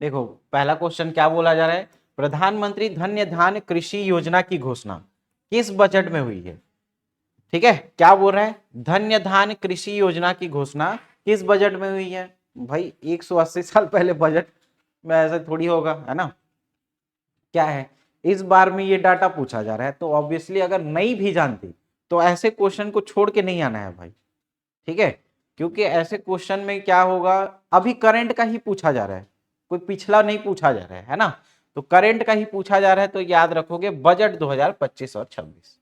देखो पहला क्वेश्चन क्या बोला जा रहा है, प्रधानमंत्री धन्य धान्य कृषि योजना की घोषणा किस बजट में हुई है। ठीक है, क्या बोल रहा है, धन्य धान्य कृषि योजना की घोषणा किस बजट में हुई है। भाई 180 साल पहले बजट में ऐसा थोड़ी होगा, है ना। क्या है, इस बार में ये डाटा पूछा जा रहा है, तो ऑब्वियसली अगर नहीं भी जानती तो ऐसे क्वेश्चन को छोड़ के नहीं आना है भाई। ठीक है, क्योंकि ऐसे क्वेश्चन में क्या होगा, अभी करंट का ही पूछा जा रहा है, कोई पिछला नहीं पूछा जा रहा है ना। तो करंट का ही पूछा जा रहा है, तो याद रखोगे बजट 2025 और 26।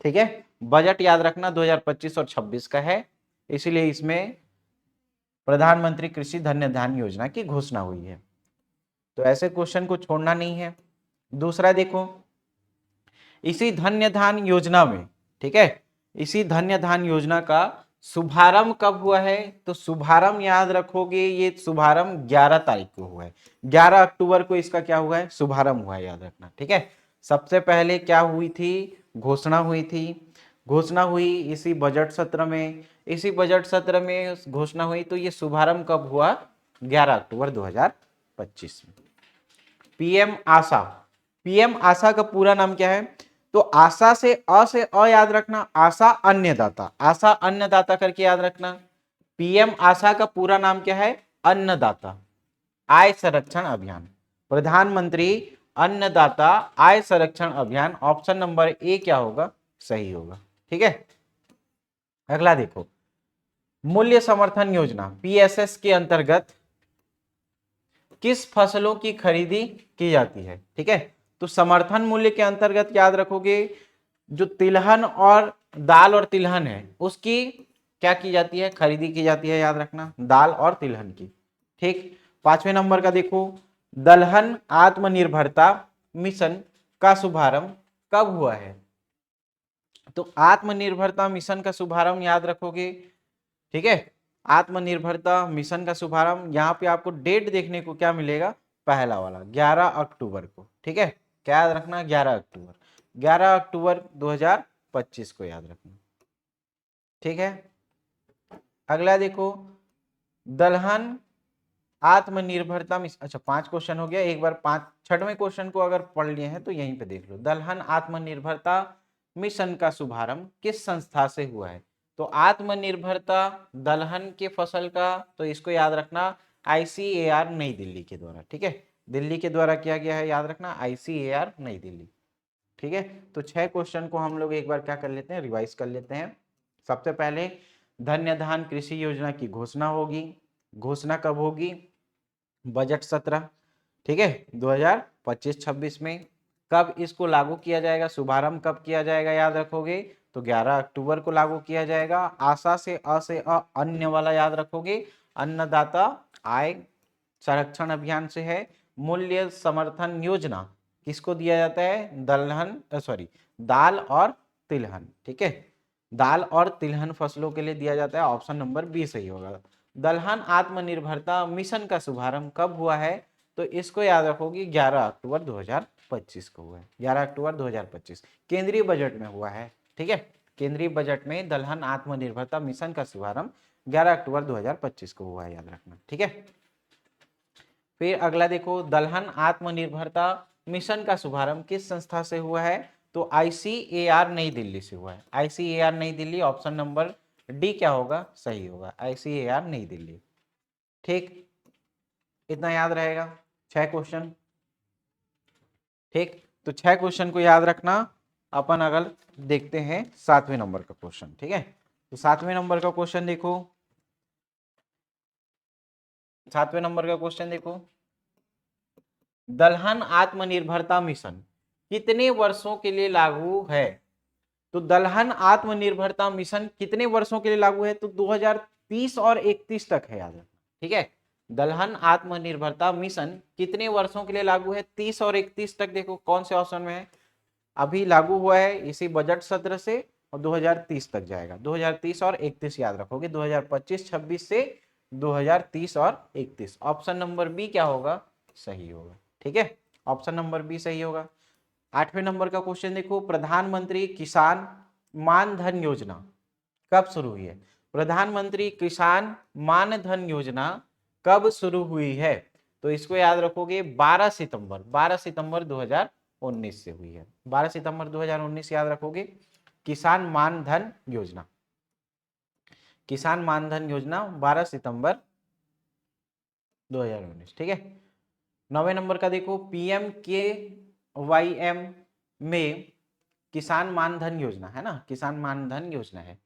ठीक है, बजट याद रखना 2025 और 26 का है, इसीलिए इसमें प्रधानमंत्री कृषि धन्य धान्य योजना की घोषणा हुई है। तो ऐसे क्वेश्चन को छोड़ना नहीं है। दूसरा देखो, इसी धन्य धान्य योजना में, ठीक है, इसी धन्य धान्य योजना का शुभारंभ कब हुआ है। तो शुभारंभ याद रखोगे, ये शुभारंभ 11 तारीख को हुआ है, 11 अक्टूबर को इसका क्या हुआ है, शुभारंभ हुआ है, याद रखना। ठीक है, सबसे पहले क्या हुई थी, घोषणा हुई थी, घोषणा हुई इसी बजट सत्र में, इसी बजट सत्र में घोषणा हुई, तो ये शुभारंभ कब हुआ, 11 अक्टूबर 2025 में। पीएम आशा, पीएम आशा का पूरा नाम क्या है, तो आशा से अ याद रखना, आशा अन्नदाता, आशा अन्नदाता करके याद रखना। पीएम आशा का पूरा नाम क्या है, अन्नदाता आय संरक्षण अभियान, प्रधानमंत्री अन्नदाता आय संरक्षण अभियान। ऑप्शन नंबर ए क्या होगा, सही होगा। ठीक है, अगला देखो, मूल्य समर्थन योजना पीएसएस के अंतर्गत किस फसलों की खरीदी की जाती है। ठीक है, तो समर्थन मूल्य के अंतर्गत याद रखोगे, जो तिलहन और दाल और तिलहन है उसकी क्या की जाती है, खरीदी की जाती है, याद रखना, दाल और तिलहन की। ठीक, 5वें नंबर का देखो, दलहन आत्मनिर्भरता मिशन का शुभारंभ कब हुआ है। तो आत्मनिर्भरता मिशन का शुभारंभ याद रखोगे। ठीक है, आत्मनिर्भरता मिशन का शुभारंभ, यहां पे आपको डेट देखने को क्या मिलेगा, पहला वाला 11 अक्टूबर को। ठीक है, क्या याद रखना, 11 अक्टूबर, 11 अक्टूबर 2025 को याद रखना। ठीक है, अगला देखो, दलहन आत्मनिर्भरता मिशन, अच्छा 5 क्वेश्चन हो गया, एक बार 6वें क्वेश्चन को अगर पढ़ लिए हैं तो यहीं पे देख लो, दलहन आत्मनिर्भरता मिशन का शुभारंभ किस संस्था से हुआ है। तो आत्मनिर्भरता दलहन के फसल का, तो इसको याद रखना आईसीएआर नई दिल्ली के द्वारा। ठीक है, दिल्ली के द्वारा किया गया है, याद रखना आईसीएआर नई दिल्ली। ठीक है, तो 6 क्वेश्चन को हम लोग एक बार क्या कर लेते हैं, रिवाइज कर लेते हैं। सबसे पहले धन्य धान कृषि योजना की घोषणा होगी, घोषणा कब होगी, बजट सत्र। ठीक है, 2025-26 में। कब इसको लागू किया जाएगा, शुभारंभ कब किया जाएगा, याद रखोगे, तो 11 अक्टूबर को लागू किया जाएगा। आशा से अ अन्य वाला याद रखोगे, अन्नदाता आय संरक्षण अभियान से है। मूल्य समर्थन योजना किसको दिया जाता है, दलहन सॉरी दाल और तिलहन। ठीक है, दाल और तिलहन फसलों के लिए दिया जाता है, ऑप्शन नंबर बी सही होगा। दलहन आत्मनिर्भरता मिशन का शुभारंभ कब हुआ है, तो इसको याद रखोगे 11 अक्टूबर 2025 को हुआ है, 11 अक्टूबर 2025 केंद्रीय बजट में हुआ है। ठीक है, केंद्रीय बजट में दलहन आत्मनिर्भरता मिशन का शुभारंभ 11 अक्टूबर 2025 को हुआ है, याद रखना। ठीक है, फिर अगला देखो, दलहन आत्मनिर्भरता मिशन का शुभारंभ किस संस्था से हुआ है, तो आईसीएआर नई दिल्ली से हुआ है, आईसीएआर नई दिल्ली। ऑप्शन नंबर डी क्या होगा, सही होगा, आईसीएआर नई दिल्ली। ठीक, इतना याद रहेगा, 6 क्वेश्चन। ठीक, तो 6 क्वेश्चन को याद रखना। अपन अगर देखते हैं 7वें नंबर का क्वेश्चन। ठीक है, तो 7वें नंबर का क्वेश्चन देखो, 7वें नंबर का क्वेश्चन देखो, दलहन आत्मनिर्भरता मिशन कितने वर्षों के लिए लागू है। तो दलहन आत्मनिर्भरता मिशन कितने वर्षों के लिए लागू है, तो 2030 और 31 तक है, याद रखना। ठीक है, दलहन आत्मनिर्भरता मिशन कितने वर्षों के लिए लागू है, 30 और 31 तक। देखो कौन से ऑप्शन में है, अभी लागू हुआ है इसी बजट सत्र से, और 2030 तक जाएगा, 2030 और 31 याद रखोगे, 2025-26 से 2030 और 31। ऑप्शन नंबर बी क्या होगा, सही होगा। ठीक है, ऑप्शन नंबर बी सही होगा। 8वें नंबर का क्वेश्चन देखो, प्रधानमंत्री किसान मान धन योजना कब शुरू हुई है। प्रधानमंत्री किसान मान धन योजना कब शुरू हुई है, तो इसको याद रखोगे 12 सितंबर 2019 से हुई है। 12 सितंबर 2019 याद रखोगे। किसान मान धन योजना, किसान मान धन योजना 12 सितंबर 2019, ठीक है। 9वें नंबर का देखो, PMKYM में किसान मान धन योजना है ना, किसान मान धन योजना है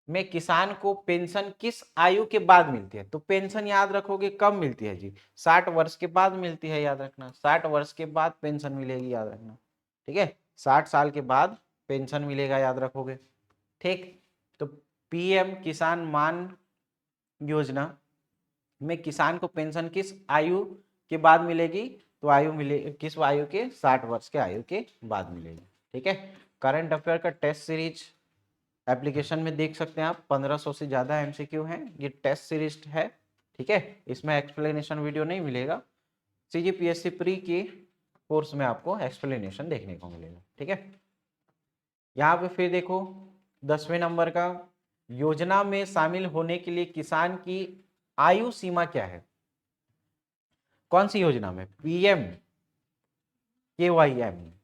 में किसान को पेंशन किस आयु के बाद मिलती है? तो पेंशन याद रखोगे कब मिलती है जी? 60 वर्ष के बाद मिलती है, याद रखना। 60 वर्ष के बाद पेंशन मिलेगी, याद रखना, ठीक है। 60 साल के बाद पेंशन मिलेगा, याद रखोगे, ठीक। तो PM किसान मान योजना में किसान को पेंशन किस आयु के बाद मिलेगी? तो आयु मिले किस आयु के? 60 वर्ष के आयु के बाद मिलेगी, ठीक है। करंट अफेयर का टेस्ट सीरीज एप्लीकेशन में देख सकते हैं आप, 1500 से ज्यादा MCQ हैं, ये टेस्ट सीरीज है, ठीक है। इसमें एक्सप्लेनेशन वीडियो नहीं मिलेगा, CGPSC प्री के कोर्स में आपको एक्सप्लेनेशन देखने को मिलेगा, ठीक है। यहाँ पे फिर देखो 10वें नंबर का, योजना में शामिल होने के लिए किसान की आयु सीमा क्या है? कौन सी योजना में? PMKYM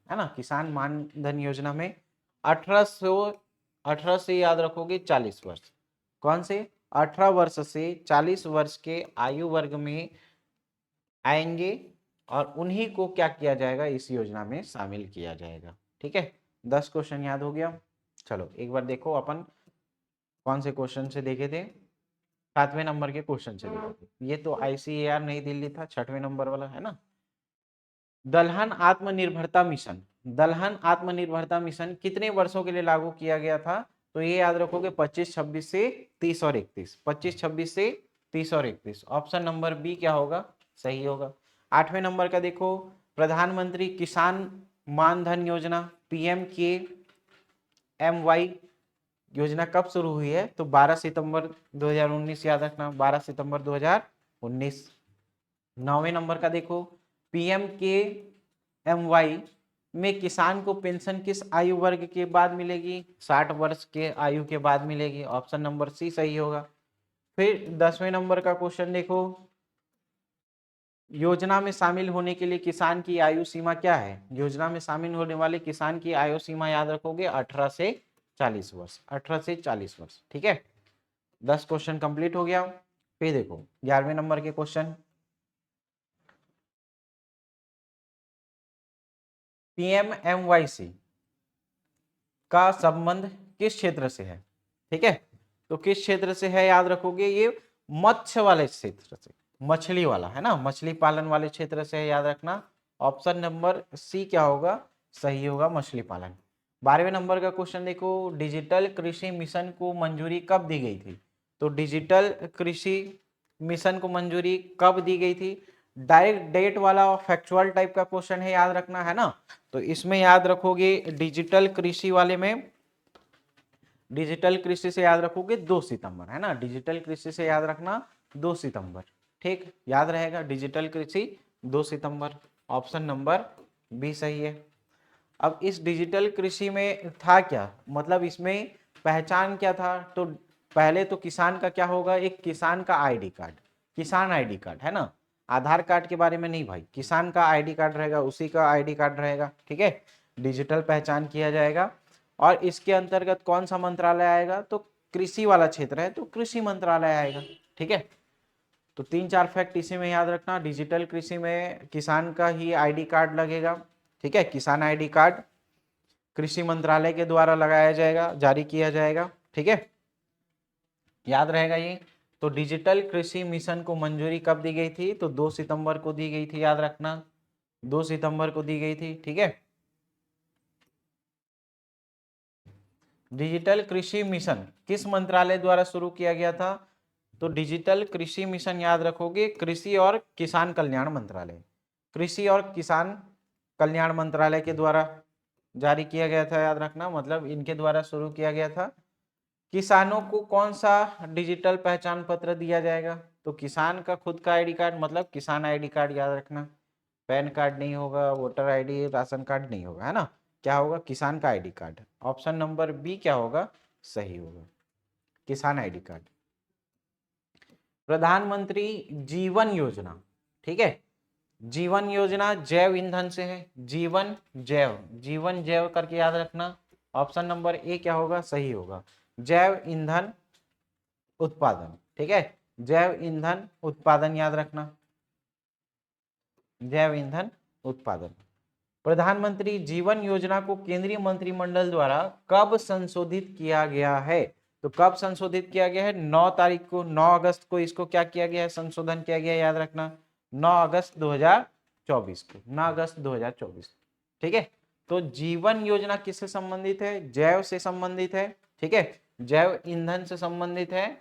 है ना, किसान मान धन योजना में 18 से याद रखोगे 40 वर्ष। कौन से? 18 वर्ष से 40 वर्ष के आयु वर्ग में आएंगे और उन्हीं को क्या किया जाएगा? इस योजना में शामिल किया जाएगा, ठीक है। 10 क्वेश्चन याद हो गया। चलो एक बार देखो अपन कौन से क्वेश्चन से देखे थे। 7वें नंबर के क्वेश्चन से देखे थे। ये तो ICAR नई दिल्ली था, 6वें नंबर वाला है ना। दलहन आत्मनिर्भरता मिशन, दलहन आत्मनिर्भरता मिशन कितने वर्षों के लिए लागू किया गया था? तो ये याद रखोगे 25, 26 से 30 और 31, 25, 26 से 30 और 31। ऑप्शन नंबर बी क्या होगा? सही होगा। 8वें नंबर का देखो, प्रधानमंत्री किसान मान धन योजना PMKMY योजना कब शुरू हुई है? तो 12 सितंबर 2019, याद रखना, 12 सितंबर 2019। 9वें नंबर का देखो, PMKMY में किसान को पेंशन किस आयु वर्ग के बाद मिलेगी? 60 वर्ष के आयु के बाद मिलेगी, ऑप्शन नंबर सी सही होगा। फिर 10वें नंबर का क्वेश्चन देखो, योजना में शामिल होने के लिए किसान की आयु सीमा क्या है? योजना में शामिल होने वाले किसान की आयु सीमा याद रखोगे 18 से 40 वर्ष, 18 से 40 वर्ष, ठीक है। 10 क्वेश्चन कंप्लीट हो गया। फिर देखो 11वें नंबर के क्वेश्चन, PMMYC का संबंध किस क्षेत्र से है? ठीक है, तो किस क्षेत्र से है याद रखोगे? ये मत्स्य वाले क्षेत्र से, मछली वाला है ना, मछली पालन वाले क्षेत्र से है, याद रखना। ऑप्शन नंबर सी क्या होगा? सही होगा, मछली पालन। 12वें नंबर का क्वेश्चन देखो, डिजिटल कृषि मिशन को मंजूरी कब दी गई थी? तो डिजिटल कृषि मिशन को मंजूरी कब दी गई थी? डायरेक्ट डेट वाला फैक्चुअल टाइप का क्वेश्चन है, याद रखना है ना। तो इसमें याद रखोगे डिजिटल कृषि वाले में, डिजिटल कृषि से याद रखोगे 2 सितंबर है ना, डिजिटल कृषि से याद रखना 2 सितंबर, ठीक, याद रहेगा डिजिटल कृषि 2 सितंबर। ऑप्शन नंबर बी सही है। अब इस डिजिटल कृषि में था क्या, मतलब इसमें पहचान क्या था? तो पहले तो किसान का क्या होगा? एक किसान का आईडी कार्ड, किसान आईडी कार्ड है ना, आधार कार्ड के बारे में नहीं भाई, किसान का आईडी कार्ड रहेगा, उसी का आईडी कार्ड रहेगा, ठीक है। डिजिटल पहचान किया जाएगा। और इसके अंतर्गत कौन सा मंत्रालय आएगा? तो कृषि वाला क्षेत्र है तो कृषि मंत्रालय आएगा, ठीक है। तो 3-4 फैक्ट इसी में याद रखना। डिजिटल कृषि में किसान का ही आईडी कार्ड लगेगा, ठीक है, किसान आईडी कार्ड कृषि मंत्रालय के द्वारा लगाया जाएगा, जारी किया जाएगा, ठीक है, याद रहेगा ये। तो डिजिटल कृषि मिशन को मंजूरी कब दी गई थी? तो 2 सितंबर को दी गई थी, याद रखना, 2 सितंबर को दी गई थी, ठीक है। डिजिटल कृषि मिशन किस मंत्रालय द्वारा शुरू किया गया था? तो डिजिटल कृषि मिशन याद रखोगे कृषि और किसान कल्याण मंत्रालय, कृषि और किसान कल्याण मंत्रालय के द्वारा जारी किया गया था, याद रखना, मतलब इनके द्वारा शुरू किया गया था। किसानों को कौन सा डिजिटल पहचान पत्र दिया जाएगा? तो किसान का खुद का आईडी कार्ड, मतलब किसान आईडी कार्ड, याद रखना, पैन कार्ड नहीं होगा, वोटर आईडी, राशन कार्ड नहीं होगा, है ना, क्या होगा? किसान का ID card. Option number B क्या होगा? सही होगा, किसान आईडी कार्ड। प्रधानमंत्री जीवन योजना, ठीक है, जीवन योजना जैव ईंधन से है, जीवन जैव करके याद रखना। ऑप्शन नंबर ए क्या होगा, सही होगा, जैव ईंधन उत्पादन। ठीक है, जैव ईंधन उत्पादन याद रखना, जैव ईंधन उत्पादन। प्रधानमंत्री जीवन योजना को केंद्रीय मंत्रिमंडल द्वारा कब संशोधित किया गया है? तो कब संशोधित किया गया है? 9 तारीख को, 9 अगस्त को इसको क्या किया गया है, संशोधन किया गया है, याद रखना 9 अगस्त 2024 को, 9 अगस्त 2024। ठीक है, तो जीवन योजना किससे संबंधित है? जैव से संबंधित है। ठीक है, जैव ईंधन से संबंधित है।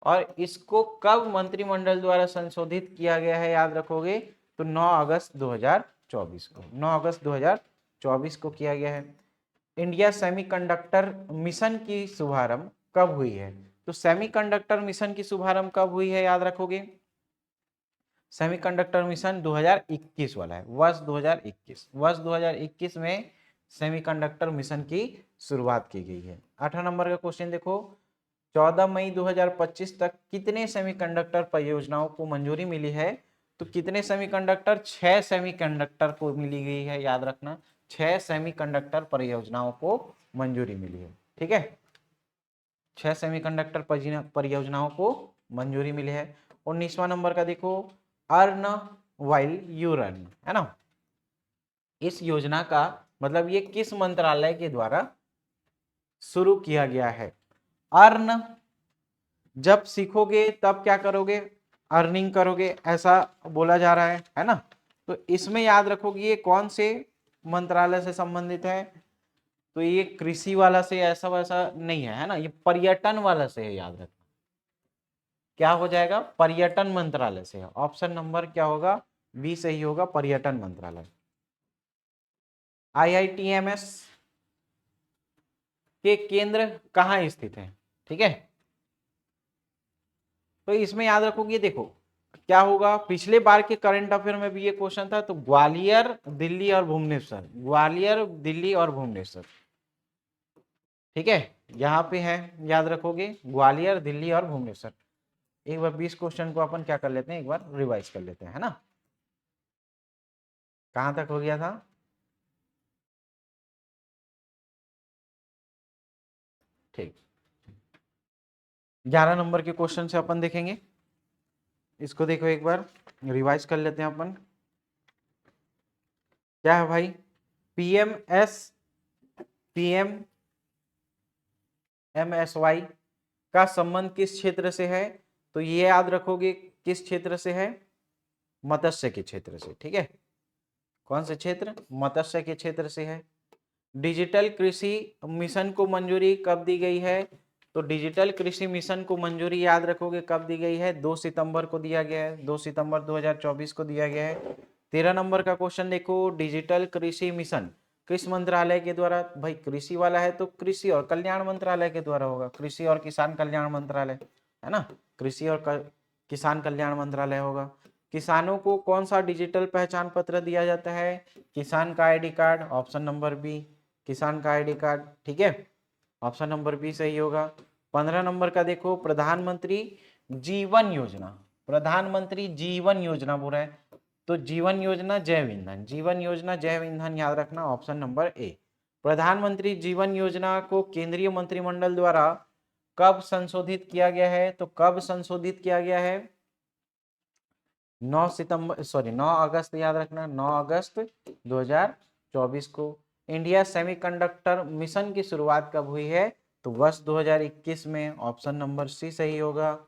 और इसको कब मंत्रिमंडल द्वारा संशोधित किया गया है, याद रखोगे तो 9 अगस्त 2024 को, 9 अगस्त 2024 को किया गया है। इंडिया सेमीकंडक्टर मिशन की शुभारंभ कब हुई है? तो सेमीकंडक्टर मिशन की शुभारंभ कब हुई है, याद रखोगे, सेमीकंडक्टर मिशन 2021 वाला है, वर्ष 2021 में सेमीकंडक्टर मिशन की शुरुआत की गई है। 8 नंबर का क्वेश्चन देखो, 14 मई 2025 तक कितने सेमीकंडक्टर परियोजनाओं को मंजूरी मिली है? तो कितने सेमीकंडक्टर? 6 सेमीकंडक्टर को मिली गई है, याद रखना 6 सेमीकंडक्टर परियोजनाओं को मंजूरी मिली है। ठीक है, 6 सेमीकंडक्टर परियोजनाओं को मंजूरी मिली है। 19वां नंबर का देखो, अर्न व्हाइल यू रन, है ना, इस योजना का मतलब ये किस मंत्रालय के द्वारा शुरू किया गया है? अर्न, जब सीखोगे तब क्या करोगे, अर्निंग करोगे, ऐसा बोला जा रहा है ना। तो इसमें याद रखोगे ये कौन से मंत्रालय से संबंधित है? तो ये कृषि वाला से ऐसा वैसा नहीं है ना, ये पर्यटन वाला से है, याद रखना क्या हो जाएगा, पर्यटन मंत्रालय से है। ऑप्शन नंबर क्या होगा, बी सही होगा, पर्यटन मंत्रालय। IITMS के केंद्र कहाँ स्थित है? ठीक है, तो इसमें याद रखोगे, देखो क्या होगा, पिछले बार के करंट अफेयर में भी ये क्वेश्चन था, तो ग्वालियर, दिल्ली और भुवनेश्वर, ग्वालियर, दिल्ली और भुवनेश्वर। ठीक है, यहाँ पे है, याद रखोगे ग्वालियर, दिल्ली और भुवनेश्वर। एक बार 20 क्वेश्चन को अपन क्या कर लेते हैं, एक बार रिवाइज कर लेते हैं, है ना। कहाँ तक हो गया था? ठीक, 11 नंबर के क्वेश्चन से अपन देखेंगे, इसको देखो एक बार रिवाइज कर लेते हैं अपन। क्या है भाई, PMMSY का संबंध किस क्षेत्र से है? तो ये याद रखोगे किस क्षेत्र से है, मत्स्य के क्षेत्र से। ठीक है, कौन से क्षेत्र, मत्स्य के क्षेत्र से है। डिजिटल कृषि मिशन को मंजूरी कब दी गई है? तो डिजिटल कृषि मिशन को मंजूरी याद रखोगे कब दी गई है, 2 सितंबर को दिया गया है, 2 सितंबर 2024 को दिया गया है। 13 नंबर का क्वेश्चन देखो, डिजिटल कृषि मिशन किस मंत्रालय के द्वारा? भाई कृषि वाला है तो कृषि और कल्याण मंत्रालय के द्वारा होगा, कृषि और किसान कल्याण मंत्रालय, है ना, कृषि और किसान कल्याण मंत्रालय होगा। किसानों को कौन सा डिजिटल पहचान पत्र दिया जाता है? किसान का ID card, option number B, किसान का आईडी कार्ड। ठीक है, ऑप्शन नंबर बी सही होगा। 15 नंबर का देखो, प्रधानमंत्री जीवन योजना, प्रधानमंत्री जीवन योजना बोल रहा है, तो जीवन योजना जैव ईंधन, जीवन योजना जैव ईंधन याद रखना, ऑप्शन नंबर ए। प्रधानमंत्री जीवन योजना को केंद्रीय मंत्रिमंडल द्वारा कब संशोधित किया गया है? तो कब संशोधित किया गया है? 9 अगस्त याद रखना, 9 अगस्त 2024 को। इंडिया सेमीकंडक्टर मिशन की शुरुआत कब हुई है? तो वर्ष 2021 में, ऑप्शन नंबर सी सही होगा।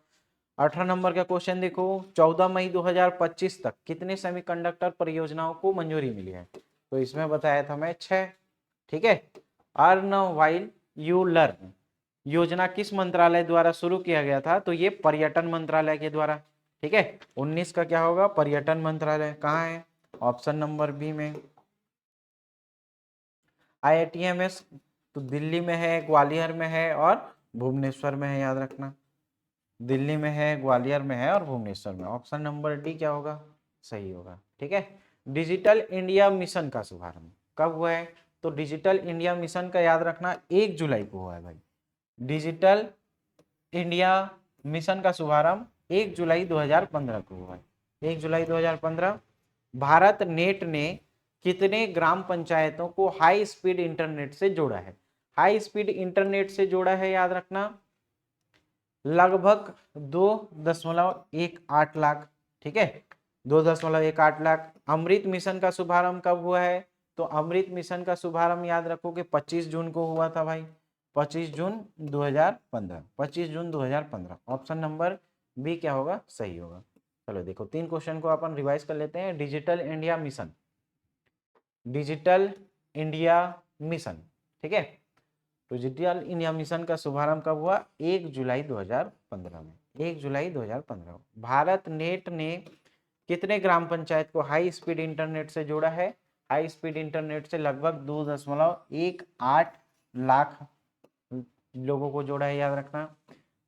18 नंबर का क्वेश्चन देखो, 14 मई 2025 तक कितने सेमीकंडक्टर परियोजनाओं को मंजूरी मिली है? तो इसमें बताया था मैं 6। ठीक है, अर्न व्हाइल यू लर्न योजना किस मंत्रालय द्वारा शुरू किया गया था? तो ये पर्यटन मंत्रालय के द्वारा। ठीक है, 19 का क्या होगा, पर्यटन मंत्रालय। कहाँ है? ऑप्शन नंबर बी में। IITMS तो दिल्ली में है, ग्वालियर में है और भुवनेश्वर में है, याद रखना दिल्ली में है, ग्वालियर में है और भुवनेश्वर में। ऑप्शन नंबर डी क्या होगा, सही होगा। ठीक है, डिजिटल इंडिया मिशन का शुभारंभ कब हुआ है? तो डिजिटल इंडिया मिशन का याद रखना 1 जुलाई को हुआ है भाई। डिजिटल इंडिया मिशन का शुभारंभ 1 जुलाई 2015 को हुआ है, 1 जुलाई 2015। भारत नेट ने कितने ग्राम पंचायतों को हाई स्पीड इंटरनेट से जोड़ा है? हाई स्पीड इंटरनेट से जोड़ा है, याद रखना, लगभग 2.18 लाख। ठीक है, 2.18 लाख। अमृत मिशन का शुभारंभ कब हुआ है? तो अमृत मिशन का शुभारंभ याद रखोगे 25 जून को हुआ था भाई, 25 जून 2015, 25 जून 2015। ऑप्शन नंबर बी क्या होगा? सही होगा। चलो देखो, 3 क्वेश्चन को अपन रिवाइज कर लेते हैं। Digital India mission, digital India mission, ठीक है, डिजिटल इंडिया मिशन का शुभारंभ कब हुआ? 1 जुलाई 2015 में, 1 जुलाई 2015। भारत नेट ने कितने ग्राम पंचायत को हाई स्पीड इंटरनेट से जोड़ा है? हाई स्पीड इंटरनेट से लगभग 2.18 लाख लोगों को जोड़ा है, याद रखना।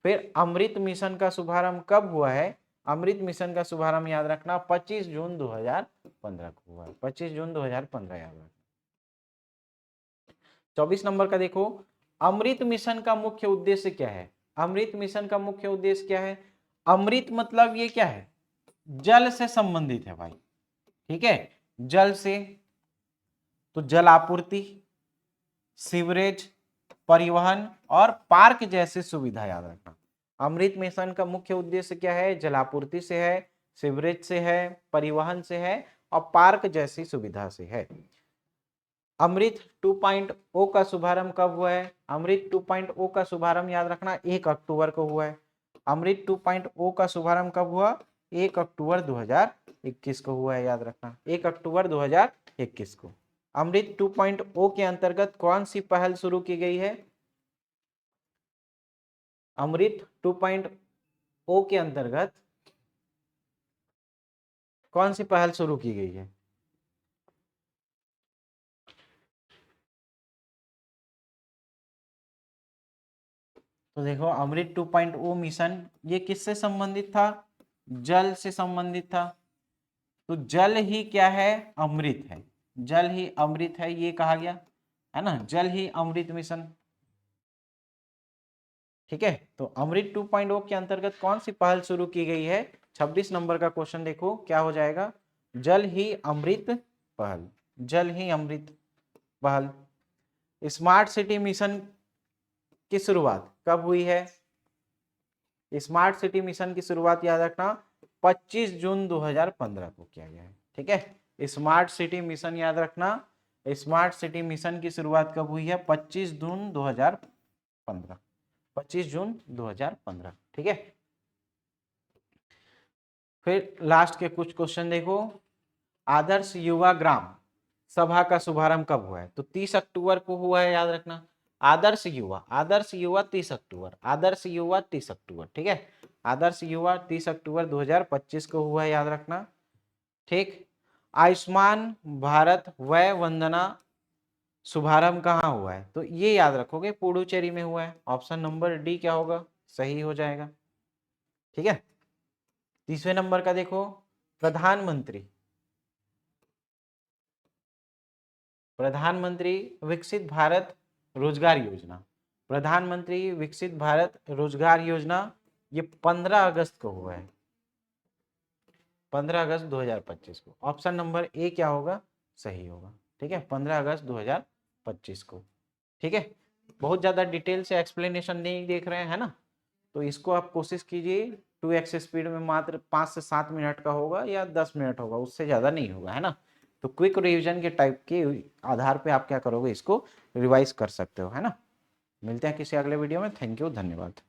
फिर अमृत मिशन का शुभारंभ कब हुआ है? अमृत मिशन का शुभारंभ याद रखना 25 जून 2015 को हुआ है, 25 जून 2015 याद रखना। 24 नंबर का देखो, अमृत मिशन का मुख्य उद्देश्य क्या है? अमृत मिशन का मुख्य उद्देश्य क्या है? अमृत मतलब ये क्या है? जल से संबंधित है भाई, ठीक है, जल से। तो जल आपूर्ति, सीवरेज, परिवहन और पार्क जैसी सुविधा याद रखना। अमृत मिशन का मुख्य उद्देश्य क्या है? जलापूर्ति से है, सीवरेज से है, परिवहन से है और पार्क जैसी सुविधा से है। अमृत 2.0 का शुभारंभ कब हुआ है? अमृत 2.0 का शुभारंभ याद रखना 1 अक्टूबर को हुआ है। अमृत 2.0 का शुभारंभ कब हुआ? 1 अक्टूबर 2021 को हुआ है, याद रखना, 1 अक्टूबर 2021 को। अमृत 2.0 के अंतर्गत कौन सी पहल शुरू की गई है? अमृत 2.0 के अंतर्गत कौन सी पहल शुरू की गई है? तो देखो, अमृत 2.0 मिशन ये किससे संबंधित था? जल से संबंधित था। तो जल ही क्या है? अमृत है, जल ही अमृत है, ये कहा गया है ना, जल ही अमृत मिशन। ठीक है, तो अमृत 2.0 के अंतर्गत कौन सी पहल शुरू की गई है? 26 नंबर का क्वेश्चन देखो क्या हो जाएगा? जल ही अमृत पहल, जल ही अमृत पहल। स्मार्ट सिटी मिशन की शुरुआत कब हुई है? स्मार्ट सिटी मिशन की शुरुआत याद रखना 25 जून 2015 को किया गया है। ठीक है, स्मार्ट सिटी मिशन याद रखना, स्मार्ट सिटी मिशन की शुरुआत कब हुई है? 25 जून 2015, 25 जून 2015। ठीक है, फिर लास्ट के कुछ क्वेश्चन देखो। आदर्श युवा ग्राम सभा का शुभारंभ कब हुआ है? तो 30 अक्टूबर को हुआ है, याद रखना। आदर्श युवा, आदर्श युवा 30 अक्टूबर, आदर्श युवा 30 अक्टूबर। ठीक है, आदर्श युवा 30 अक्टूबर 2025 को हुआ है, याद रखना। ठीक, आयुष्मान भारत वय वंदना शुभारंभ कहाँ हुआ है? तो ये याद रखोगे पुडुचेरी में हुआ है। ऑप्शन नंबर डी क्या होगा? सही हो जाएगा। ठीक है, 30वें नंबर का देखो, प्रधानमंत्री प्रधानमंत्री विकसित भारत रोजगार योजना, प्रधानमंत्री विकसित भारत रोजगार योजना ये 15 अगस्त को हुआ है, 15 अगस्त 2025 को। ऑप्शन नंबर ए क्या होगा? सही होगा। ठीक है, 15 अगस्त 2025 को। ठीक है, बहुत ज्यादा डिटेल से एक्सप्लेनेशन नहीं देख रहे हैं, है ना, तो इसको आप कोशिश कीजिए 2x स्पीड में, मात्र 5 से 7 मिनट का होगा या 10 मिनट होगा, उससे ज़्यादा नहीं होगा, है ना। तो क्विक रिवीजन के टाइप के आधार पे आप क्या करोगे, इसको रिवाइज कर सकते हो, है ना। मिलते हैं किसी अगले वीडियो में। थैंक यू, धन्यवाद।